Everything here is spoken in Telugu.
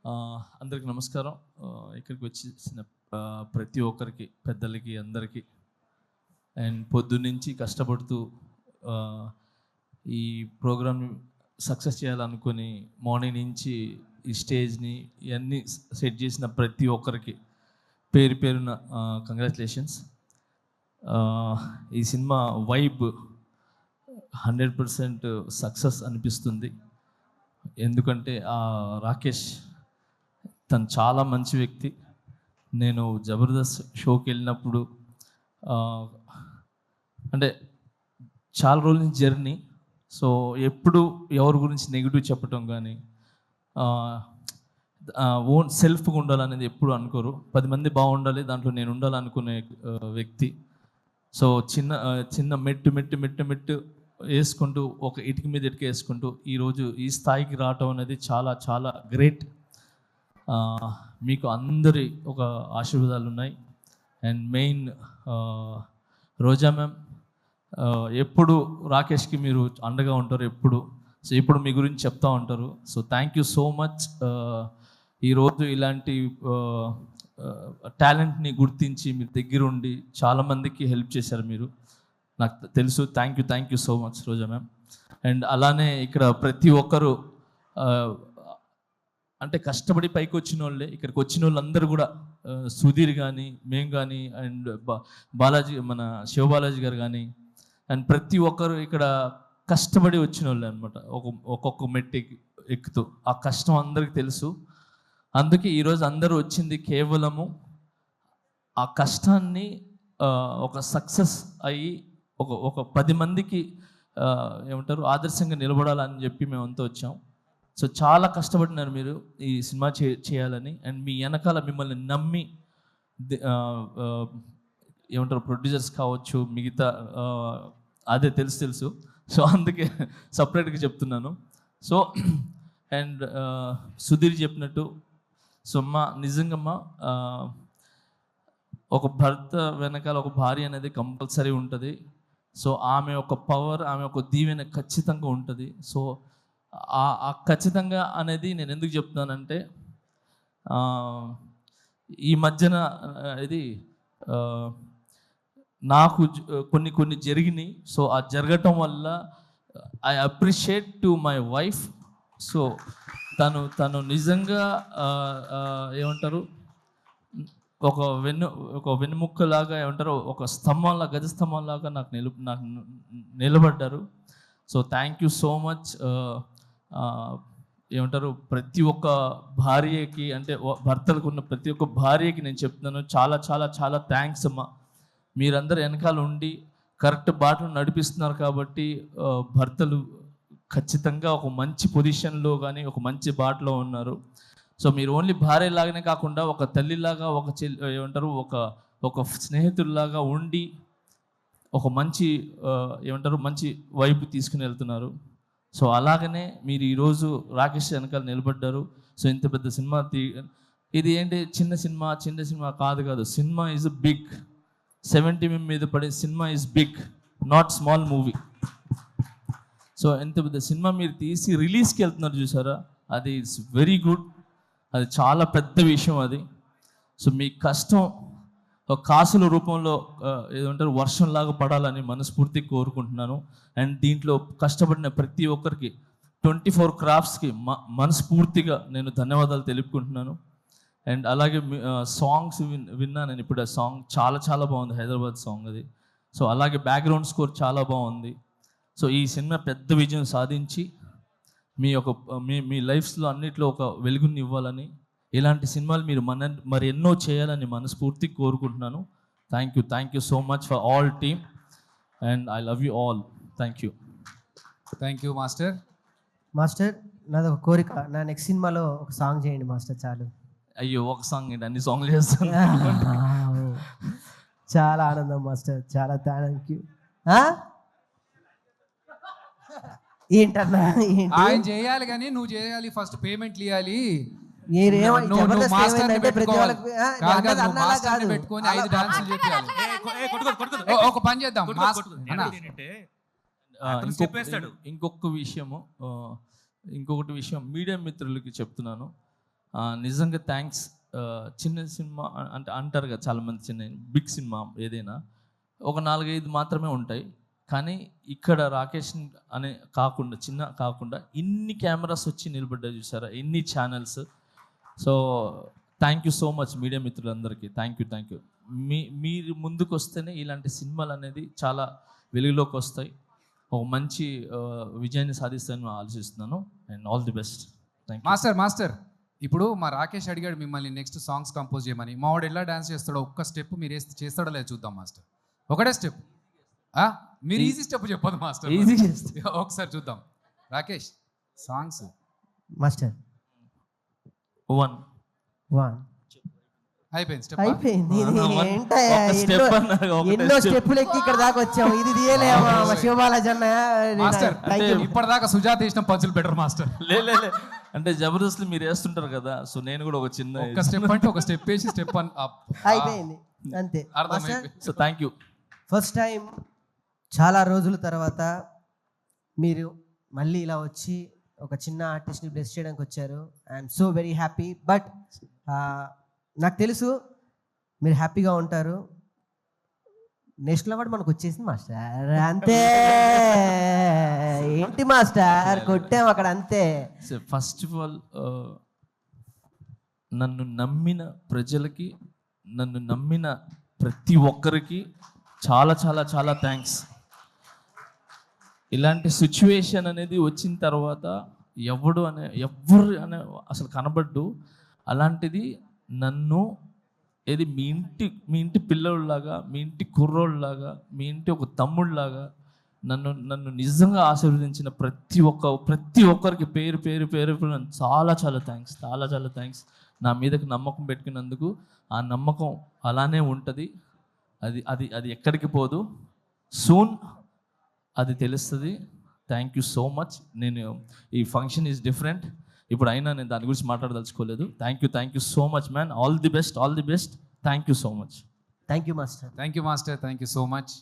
అందరికి నమస్కారం. ఇక్కడికి వచ్చేసిన ప్రతి ఒక్కరికి, పెద్దలకి, అందరికీ అండ్ పొద్దున్నుంచి కష్టపడుతూ ఈ ప్రోగ్రామ్ సక్సెస్ చేయాలనుకుని మార్నింగ్ నుంచి ఈ స్టేజ్ని ఇవన్నీ సెట్ చేసిన ప్రతి ఒక్కరికి పేరు పేరున కంగ్రాచులేషన్స్. ఈ సినిమా వైబ్ 100% సక్సెస్ అనిపిస్తుంది. ఎందుకంటే రాకేష్ తను చాలా మంచి వ్యక్తి. నేను జబర్దస్త్ షోకి వెళ్ళినప్పుడు అంటే చాలా రోజుల నుంచి జర్నీ. సో ఎప్పుడు ఎవరి గురించి నెగిటివ్ చెప్పటం కానీ ఓన్ సెల్ఫ్గా ఉండాలనేది ఎప్పుడు అనుకోరు. 10 మంది బాగుండాలి, దాంట్లో నేను ఉండాలనుకునే వ్యక్తి. సో చిన్న మెట్టు వేసుకుంటూ ఒక ఇటుక మీద ఇటుక వేసుకుంటూ ఈరోజు ఈ స్థాయికి రావటం అనేది చాలా చాలా గ్రేట్. మీకు అందరి ఒక ఆశీర్వాదాలు ఉన్నాయి. అండ్ మెయిన్ రోజా మ్యామ్ ఎప్పుడు రాకేష్కి మీరు అండగా ఉంటారు ఎప్పుడు. సో ఇప్పుడు మీ గురించి చెప్తా ఉంటారు. So thank you so much. ఈరోజు ఇలాంటి టాలెంట్ని గుర్తించి మీరు దగ్గరుండి చాలామందికి హెల్ప్ చేశారు. మీరు నాకు తెలుసు. Thank you so much Roja ma'am. And అలానే ఇక్కడ ప్రతి ఒక్కరు అంటే కష్టపడి పైకి వచ్చిన వాళ్ళే. ఇక్కడికి వచ్చిన వాళ్ళందరూ కూడా సుధీర్ కానీ, మేము కానీ, అండ్ బాలాజీ, మన శివబాలాజీ గారు కానీ, అండ్ ప్రతి ఒక్కరు ఇక్కడ కష్టపడి వచ్చిన వాళ్ళే అనమాట. ఒక్కొక్క మెట్టు ఎక్కుతూ ఆ కష్టం అందరికీ తెలుసు. అందుకే ఈరోజు అందరూ వచ్చింది కేవలము ఆ కష్టాన్ని ఒక సక్సెస్ అయ్యి ఒక 10 మందికి ఏమంటారు ఆదర్శంగా నిలబడాలని చెప్పి మేమంతా వచ్చాం. సో చాలా కష్టపడినారు మీరు ఈ సినిమా చేయాలని. అండ్ మీ వెనకాల మిమ్మల్ని నమ్మి ఏమంటారు ప్రొడ్యూసర్స్ కావచ్చు, మిగతా అదే తెలుసు. సో అందుకే సపరేట్గా చెప్తున్నాను. సో అండ్ సుధీర్ చెప్పినట్టు సో నిజంగా ఒక భర్త వెనకాల ఒక భార్య అనేది కంపల్సరీ ఉంటుంది. సో ఆమె ఒక పవర్, ఆమె ఒక దీవెన ఖచ్చితంగా ఉంటుంది. సో ఆ ఖచ్చితంగా అనేది నేను ఎందుకు చెప్తున్నానంటే ఈ మధ్యన ఇది నాకు కొన్ని జరిగినాయి. సో ఆ జరగటం వల్ల I appreciate to my wife. So తను నిజంగా ఏమంటారు ఒక వెన్నుముక్కలాగా ఏమంటారు ఒక స్తంభంలా, గజ స్తంభంలాగా నాకు నిలబడ్డారు. So thank you so much. ఏమంటారు ప్రతి ఒక్క భార్యకి, అంటే భర్తలకు ఉన్న ప్రతి ఒక్క భార్యకి నేను చెప్తున్నాను చాలా చాలా చాలా థ్యాంక్స్ అమ్మా. మీరందరూ వెనకాల ఉండి కరెక్ట్ బాటలు నడిపిస్తున్నారు కాబట్టి భర్తలు ఖచ్చితంగా ఒక మంచి పొజిషన్లో కానీ ఒక మంచి బాటలో ఉన్నారు. సో మీరు ఓన్లీ భార్యలాగానే కాకుండా ఒక తల్లిలాగా, ఒక ఏమంటారు ఒక స్నేహితుల్లాగా ఉండి ఒక మంచి ఏమంటారు మంచి వైపు తీసుకుని వెళ్తున్నారు. సో అలాగనే మీరు ఈరోజు రాకేష్ వెనకాల నిలబడ్డారు. సో ఇంత పెద్ద సినిమా ఇది ఏంటి చిన్న సినిమా కాదు. Cinema is big. 70 mm మీద పడే సినిమా is big, not small movie. So ఎంత పెద్ద సినిమా మీరు తీసి రిలీజ్కి వెళ్తున్నారు చూసారా, అది ఇట్స్ వెరీ గుడ్. అది చాలా పెద్ద విషయం అది. సో మీ కష్టం ఒక కాసుల రూపంలో ఏదంటారు వర్షంలాగా పడాలని మనస్ఫూర్తిగా కోరుకుంటున్నాను. అండ్ దీంట్లో కష్టపడిన ప్రతి ఒక్కరికి 24 క్రాఫ్ట్స్కి మనస్ఫూర్తిగా నేను ధన్యవాదాలు తెలుపుకుంటున్నాను. అండ్ అలాగే సాంగ్స్ విన్నా నేను ఇప్పుడు. ఆ సాంగ్ చాలా చాలా బాగుంది, హైదరాబాద్ సాంగ్ అది. సో అలాగే బ్యాక్గ్రౌండ్ స్కోర్ చాలా బాగుంది. సో ఈ సినిమా పెద్ద విజయం సాధించి మీ లైఫ్స్లో అన్నిట్లో ఒక వెలుగుని ఇవ్వాలని, ఇలాంటి సినిమాలు మీరు మరి ఎన్నో చేయాలని మనస్ఫూర్తిగా కోరుకుంటున్నాను. Thank you so much for all team and I love you all. Thank you master. నాది ఒక కోరిక, నా నెక్స్ట్ సినిమాలో ఒక సాంగ్ చేయండి మాస్టర్. చాలు. అయ్యో ఒక సాంగ్ ఏంటి, అన్ని సాంగ్లు చేస్తాను. చాలా ఆనందం మాస్టర్, చాలా థ్యాంక్ యూ. ఏంటన్నా ఆయన చేయాలి కానీ నువ్వు చేయాలి, ఫస్ట్ పేమెంట్లు ఇవ్వాలి. పెట్టుకొని 5 డాన్సులు చెప్పాలి. ఒక పని చేద్దాం. ఇంకొకటి విషయం మీడియా మిత్రులకి చెప్తున్నాను. నిజంగా థ్యాంక్స్. చిన్న సినిమా అంటే అంటారు కదా చాలామంది, చిన్న బిగ్ సినిమా ఏదైనా ఒక 4-5 మాత్రమే ఉంటాయి. కానీ ఇక్కడ రాకేష్ అనే కాకుండా చిన్న కాకుండా ఇన్ని కెమెరాస్ వచ్చి నిలబడ్డాయి చూసారా, ఎన్ని channels. So thank you so much media మిత్రులందరికీ. Thank you. మీరు ముందుకు వస్తేనే ఇలాంటి సినిమాలు అనేది చాలా వెలుగులోకి వస్తాయి, ఒక మంచి విజయాన్ని సాధిస్తానని ఆలోచిస్తున్నాను. And all the best. Thank you. Master ఇప్పుడు మా రాకేష్ అడిగాడు మిమ్మల్ని నెక్స్ట్ సాంగ్స్ కంపోజ్ చేయమని. మా వాడు ఎలా డాన్స్ చేస్తాడో ఒక్క స్టెప్ మీరు చేస్తాడో లేదు చూద్దాం మాస్టర్. ఒకటే స్టెప్, మీరు ఈజీ స్టెప్ చెప్పదు మాస్టర్, ఈజీ ఒకసారి చూద్దాం. రాకేష్ సాంగ్స్ మాస్టర్ 1 అయిపోయింది స్టెప్. అయిపోయింది. ఇది ఒక ఏంటయ్యా, step అన్నారు, ఒకటే ఎన్నో step. స్టెప్పులు ఎక్కి ఇక్కడ దాకా వచ్చాము. ఇది తీయలేమా శివబాలాజీ అన్న? Master Thank you. ఇప్పటిదాకా సుజాత వేసిన పంచులు బెటర్ మాస్టర్. లే అంటే జబర్దస్త్ మీరు వేస్తుంటారు కదా, సో నేను కూడా ఒక చిన్న ఒక స్టెప్ అంటే ఒక స్టెప్ వేసి స్టెప్ అయిపోయింది అంతే. అర్థమైపోయింది. So thank you. First time చాలా రోజుల తర్వాత మీరు మళ్ళీ ఇలా వచ్చి ఒక చిన్న ఆర్టిస్ట్ని బ్లెస్ చేయడానికి వచ్చారు. I'm so very happy. But నాకు తెలుసు మీరు హ్యాపీగా ఉంటారు. నేషనల్ అవార్డు మనకు వచ్చేసింది మాస్టర్, అంతే. ఏంటి మాస్టర్ కొట్టాం అక్కడ, అంతే. ఫస్ట్ ఆఫ్ ఆల్ నన్ను నమ్మిన ప్రజలకి, నన్ను నమ్మిన ప్రతి ఒక్కరికి చాలా చాలా చాలా థ్యాంక్స్. ఇలాంటి సిచ్యువేషన్ అనేది వచ్చిన తర్వాత ఎవరు అనే అసలు కనబడ్డు. అలాంటిది నన్ను ఏది మీ ఇంటి పిల్లోళ్ళలాగా, మీ ఇంటి కుర్రోళ్ళలాగా, మీ ఇంటి ఒక తమ్ముళ్ళలాగా నన్ను నిజంగా ఆశీర్వదించిన ప్రతి ఒక్కరికి పేరు చాలా చాలా థ్యాంక్స్. నా మీదకి నమ్మకం పెట్టుకున్నందుకు. ఆ నమ్మకం అలానే ఉంటుంది, అది ఎక్కడికి పోదు. సూన్ అది తెలుస్తుంది. Thank you so much. నేను ఈ ఫంక్షన్ ఈజ్ డిఫరెంట్ ఇప్పుడు, అయినా నేను దాని గురించి మాట్లాడదలుచుకోలేదు. Thank you so much man. All the best. Thank you so much. Thank you master. Thank you so much.